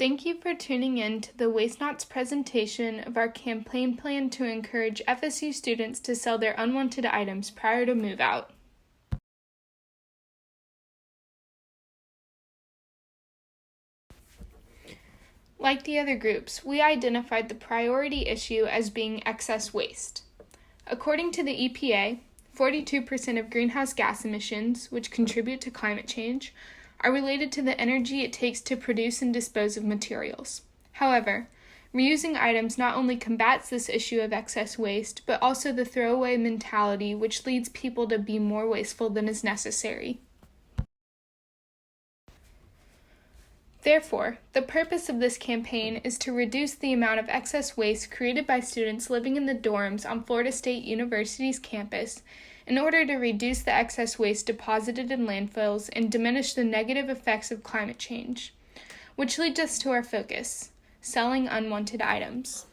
Thank you for tuning in to the Wastenaut's presentation of our campaign plan to encourage FSU students to sell their unwanted items prior to move out. Like the other groups, we identified the priority issue as being excess waste. According to the EPA, 42% of greenhouse gas emissions, which contribute to climate change, are related to the energy it takes to produce and dispose of materials. However, reusing items not only combats this issue of excess waste, but also the throwaway mentality which leads people to be more wasteful than is necessary. Therefore, the purpose of this campaign is to reduce the amount of excess waste created by students living in the dorms on Florida State University's campus in order to reduce the excess waste deposited in landfills and diminish the negative effects of climate change, which leads us to our focus, selling unwanted items.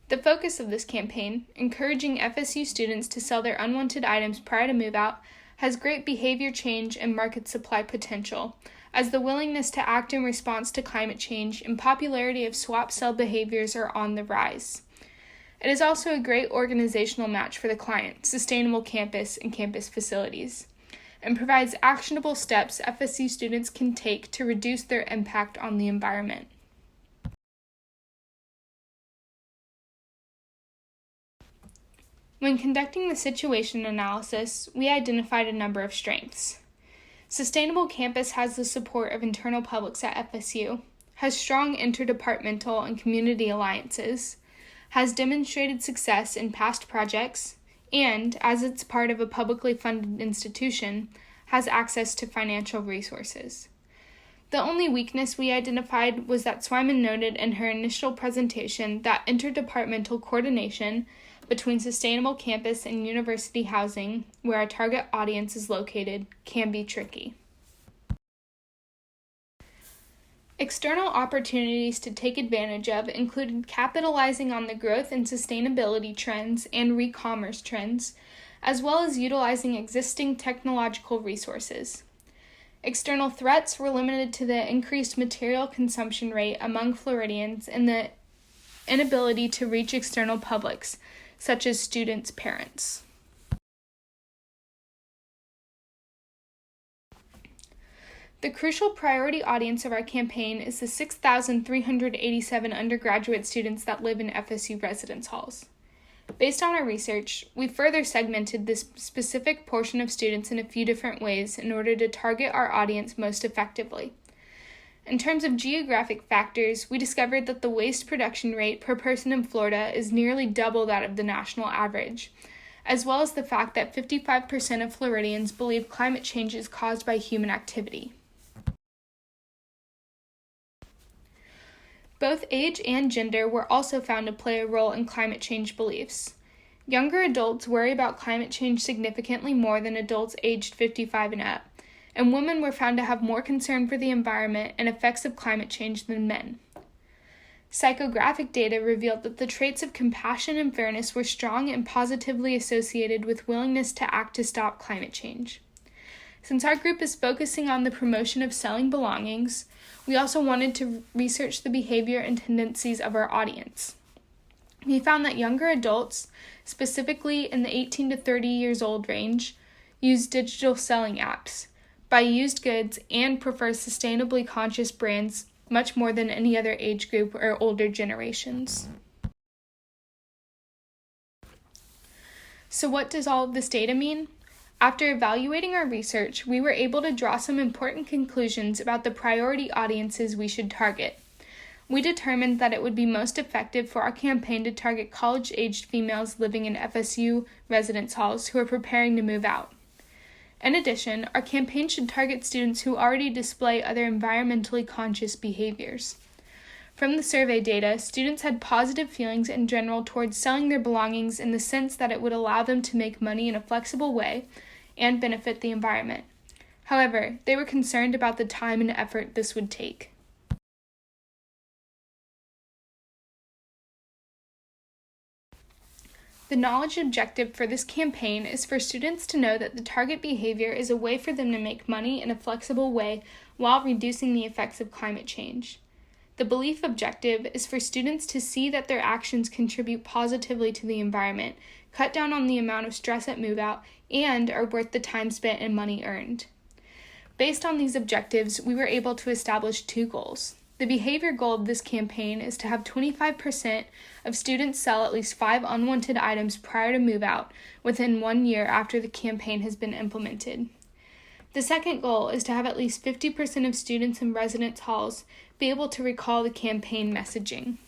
The focus of this campaign, encouraging FSU students to sell their unwanted items prior to move out, has great behavior change and market supply potential, as the willingness to act in response to climate change and popularity of swap sell behaviors are on the rise. It is also a great organizational match for the client, Sustainable Campus and campus facilities, and provides actionable steps FSU students can take to reduce their impact on the environment. When conducting the situation analysis, we identified a number of strengths. Sustainable Campus has the support of internal publics at FSU, has strong interdepartmental and community alliances, has demonstrated success in past projects, and, as it's part of a publicly funded institution, has access to financial resources. The only weakness we identified was that Swyman noted in her initial presentation that interdepartmental coordination between Sustainable Campus and university housing, where our target audience is located, can be tricky. External opportunities to take advantage of included capitalizing on the growth and sustainability trends and re-commerce trends, as well as utilizing existing technological resources. External threats were limited to the increased material consumption rate among Floridians and the inability to reach external publics, such as students' parents. The crucial priority audience of our campaign is the 6,387 undergraduate students that live in FSU residence halls. Based on our research, we further segmented this specific portion of students in a few different ways in order to target our audience most effectively. In terms of geographic factors, we discovered that the waste production rate per person in Florida is nearly double that of the national average, as well as the fact that 55% of Floridians believe climate change is caused by human activity. Both age and gender were also found to play a role in climate change beliefs. Younger adults worry about climate change significantly more than adults aged 55 and up, and women were found to have more concern for the environment and effects of climate change than men. Psychographic data revealed that the traits of compassion and fairness were strong and positively associated with willingness to act to stop climate change. Since our group is focusing on the promotion of selling belongings, we also wanted to research the behavior and tendencies of our audience. We found that younger adults, specifically in the 18 to 30 years old range, use digital selling apps, buy used goods, and prefer sustainably conscious brands much more than any other age group or older generations. So what does all of this data mean? After evaluating our research, we were able to draw some important conclusions about the priority audiences we should target. We determined that it would be most effective for our campaign to target college-aged females living in FSU residence halls who are preparing to move out. In addition, our campaign should target students who already display other environmentally conscious behaviors. From the survey data, students had positive feelings in general towards selling their belongings in the sense that it would allow them to make money in a flexible way and benefit the environment. However, they were concerned about the time and effort this would take. The knowledge objective for this campaign is for students to know that the target behavior is a way for them to make money in a flexible way while reducing the effects of climate change. The belief objective is for students to see that their actions contribute positively to the environment, cut down on the amount of stress at move-out, and are worth the time spent and money earned. Based on these objectives, we were able to establish 2 goals. The behavior goal of this campaign is to have 25% of students sell at least 5 unwanted items prior to move-out within 1 year after the campaign has been implemented. The second goal is to have at least 50% of students in residence halls be able to recall the campaign messaging.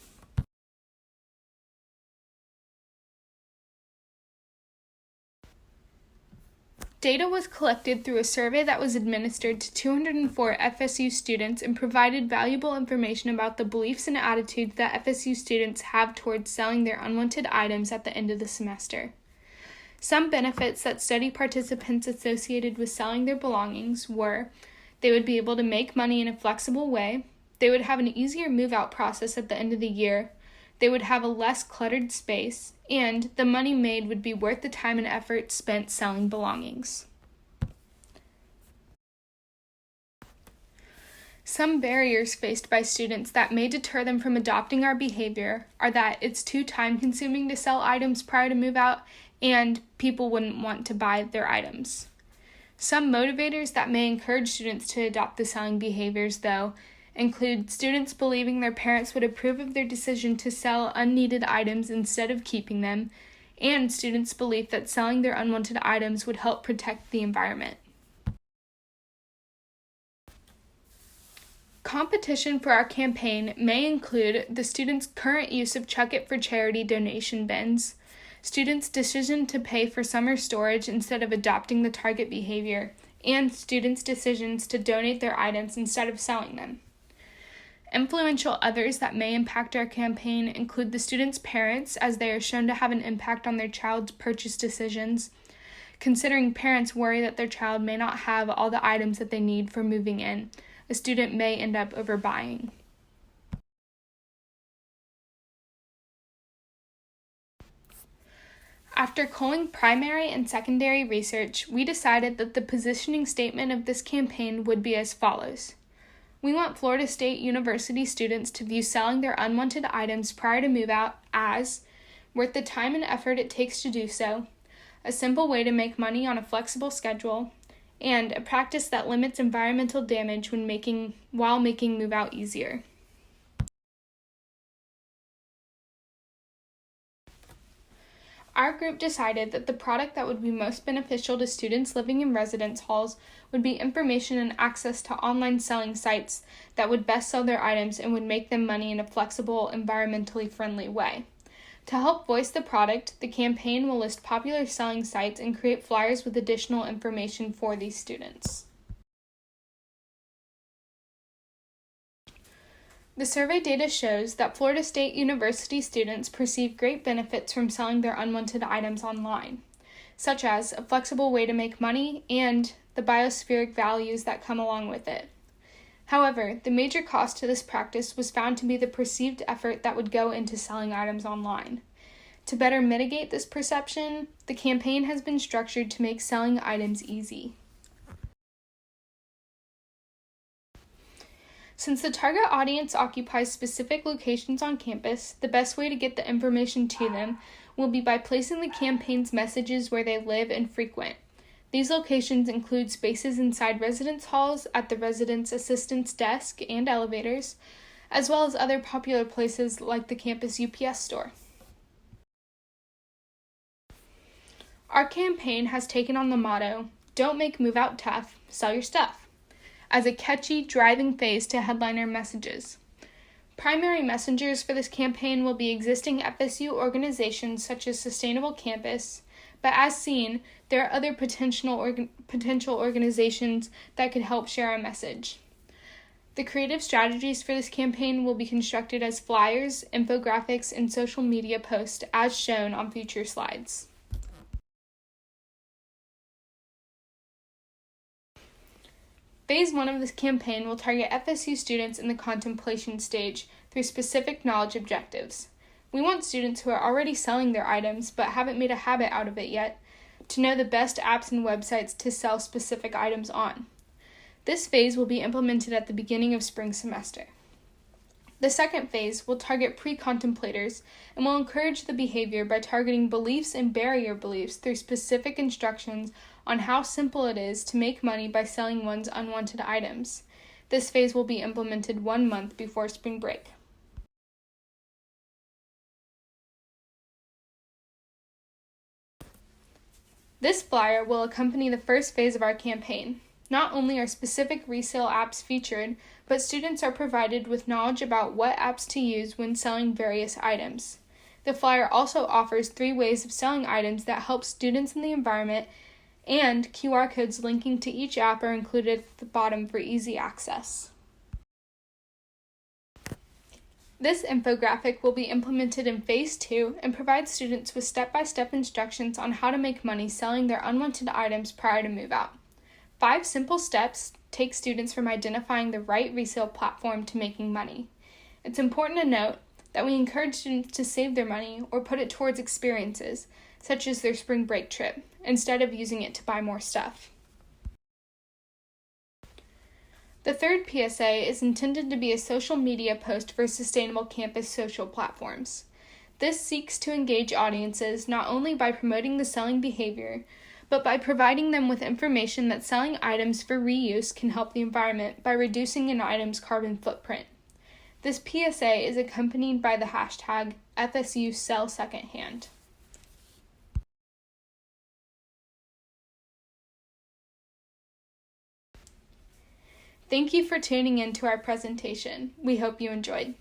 Data was collected through a survey that was administered to 204 FSU students and provided valuable information about the beliefs and attitudes that FSU students have towards selling their unwanted items at the end of the semester. Some benefits that study participants associated with selling their belongings were they would be able to make money in a flexible way, they would have an easier move-out process at the end of the year, they would have a less cluttered space, and the money made would be worth the time and effort spent selling belongings. Some barriers faced by students that may deter them from adopting our behavior are that it's too time-consuming to sell items prior to move-out, and people wouldn't want to buy their items. Some motivators that may encourage students to adopt the selling behaviors, though, include students believing their parents would approve of their decision to sell unneeded items instead of keeping them, and students' belief that selling their unwanted items would help protect the environment. Competition for our campaign may include the students' current use of Chuck It for Charity donation bins, students' decision to pay for summer storage instead of adopting the target behavior, and students' decisions to donate their items instead of selling them. Influential others that may impact our campaign include the students' parents, as they are shown to have an impact on their child's purchase decisions. Considering parents worry that their child may not have all the items that they need for moving in, a student may end up overbuying. After culling primary and secondary research, we decided that the positioning statement of this campaign would be as follows. We want Florida State University students to view selling their unwanted items prior to move-out as worth the time and effort it takes to do so, a simple way to make money on a flexible schedule, and a practice that limits environmental damage while making move-out easier. Our group decided that the product that would be most beneficial to students living in residence halls would be information and access to online selling sites that would best sell their items and would make them money in a flexible, environmentally friendly way. To help voice the product, the campaign will list popular selling sites and create flyers with additional information for these students. The survey data shows that Florida State University students perceive great benefits from selling their unwanted items online, such as a flexible way to make money and the biospheric values that come along with it. However, the major cost to this practice was found to be the perceived effort that would go into selling items online. To better mitigate this perception, the campaign has been structured to make selling items easy. Since the target audience occupies specific locations on campus, the best way to get the information to them will be by placing the campaign's messages where they live and frequent. These locations include spaces inside residence halls, at the residence assistant's desk and elevators, as well as other popular places like the campus UPS store. Our campaign has taken on the motto, "Don't make move out tough, sell your stuff," as a catchy, driving phrase to headline our messages. Primary messengers for this campaign will be existing FSU organizations such as Sustainable Campus, but as seen, there are other potential organizations that could help share our message. The creative strategies for this campaign will be constructed as flyers, infographics, and social media posts as shown on future slides. Phase 1 of this campaign will target FSU students in the contemplation stage through specific knowledge objectives. We want students who are already selling their items but haven't made a habit out of it yet to know the best apps and websites to sell specific items on. This phase will be implemented at the beginning of spring semester. The second phase will target pre-contemplators and will encourage the behavior by targeting beliefs and barrier beliefs through specific instructions on how simple it is to make money by selling one's unwanted items. This phase will be implemented 1 month before spring break. This flyer will accompany the first phase of our campaign. Not only are specific resale apps featured, but students are provided with knowledge about what apps to use when selling various items. The flyer also offers 3 ways of selling items that help students in the environment, and QR codes linking to each app are included at the bottom for easy access. This infographic will be implemented in Phase 2 and provide students with step-by-step instructions on how to make money selling their unwanted items prior to move-out. 5 simple steps take students from identifying the right resale platform to making money. It's important to note that we encourage students to save their money or put it towards experiences, such as their spring break trip, instead of using it to buy more stuff. The third PSA is intended to be a social media post for sustainable campus social platforms. This seeks to engage audiences not only by promoting the selling behavior, but by providing them with information that selling items for reuse can help the environment by reducing an item's carbon footprint. This PSA is accompanied by the hashtag #FSUSellSecondhand. Thank you for tuning in to our presentation. We hope you enjoyed.